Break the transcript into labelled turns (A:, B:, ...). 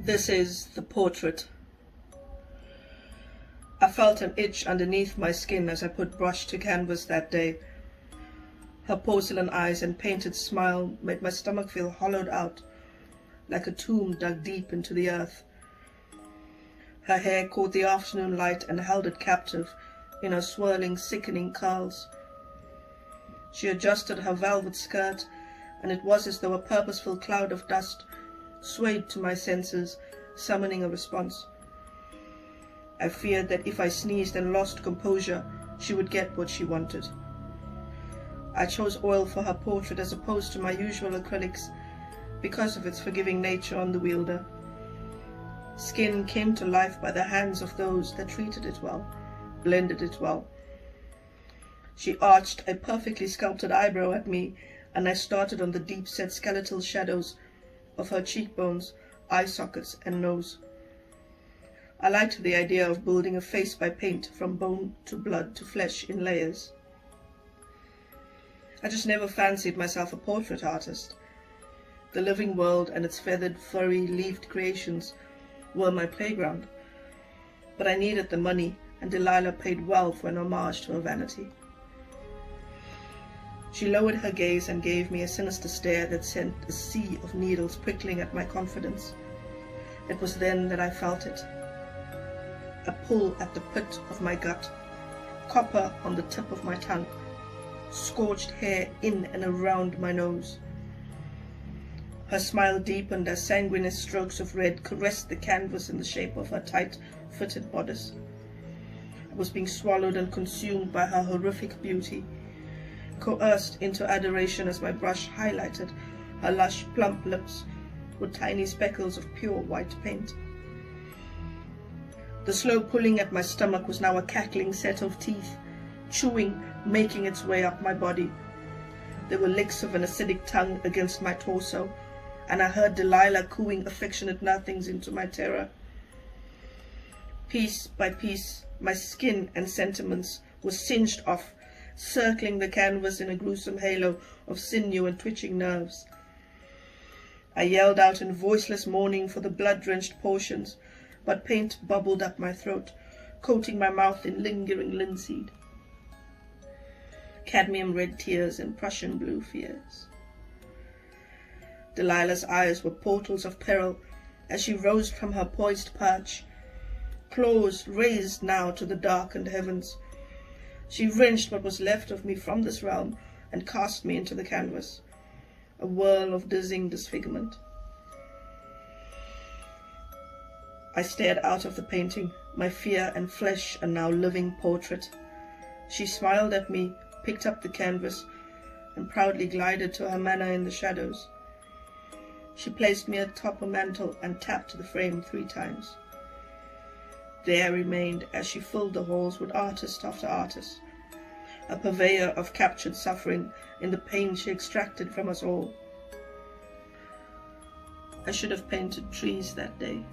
A: This is the portrait. I felt an itch underneath my skin as I put brush to canvas that day. Her porcelain eyes and painted smile made my stomach feel hollowed out, like a tomb dug deep into the earth. Her hair caught the afternoon light and held it captive in her swirling, sickening curls. She adjusted her velvet skirt, and it was as though a purposeful cloud of dust swayed to my senses, summoning a response. I feared that if I sneezed and lost composure, she would get what she wanted. I chose oil for her portrait as opposed to my usual acrylics because of its forgiving nature on the wielder. Skin came to life by the hands of those that treated it well, blended it well. She arched a perfectly sculpted eyebrow at me, and I started on the deep-set skeletal shadows of her cheekbones, eye sockets, and nose. I liked the idea of building a face by paint from bone to blood to flesh in layers. I just never fancied myself a portrait artist. The living world and its feathered, furry, leafed creations were my playground. But I needed the money, and Delilah paid well for an homage to her vanity. She lowered her gaze and gave me a sinister stare that sent a sea of needles prickling at my confidence. It was then that I felt it. A pull at the pit of my gut, copper on the tip of my tongue, scorched hair in and around my nose. Her smile deepened as sanguineous strokes of red caressed the canvas in the shape of her tight-fitted bodice. I was being swallowed and consumed by her horrific beauty, coerced into adoration as my brush highlighted her lush, plump lips with tiny speckles of pure white paint. The slow pulling at my stomach was now a cackling set of teeth, chewing, making its way up my body. There were licks of an acidic tongue against my torso, and I heard Delilah cooing affectionate nothings into my terror. Piece by piece, my skin and sentiments were singed off, circling the canvas in a gruesome halo of sinew and twitching nerves. I yelled out in voiceless mourning for the blood-drenched portions, but paint bubbled up my throat, coating my mouth in lingering linseed. Cadmium red tears and Prussian blue fears. Delilah's eyes were portals of peril as she rose from her poised perch, claws raised now to the darkened heavens. She wrenched what was left of me from this realm and cast me into the canvas, a whirl of dizzying disfigurement. I stared out of the painting, my fear and flesh a now living portrait. She smiled at me, picked up the canvas, and proudly glided to her manor in the shadows. She placed me atop a mantle and tapped the frame 3 times. There I remained as she filled the halls with artist after artist, a purveyor of captured suffering in the pain she extracted from us all. I should have painted trees that day.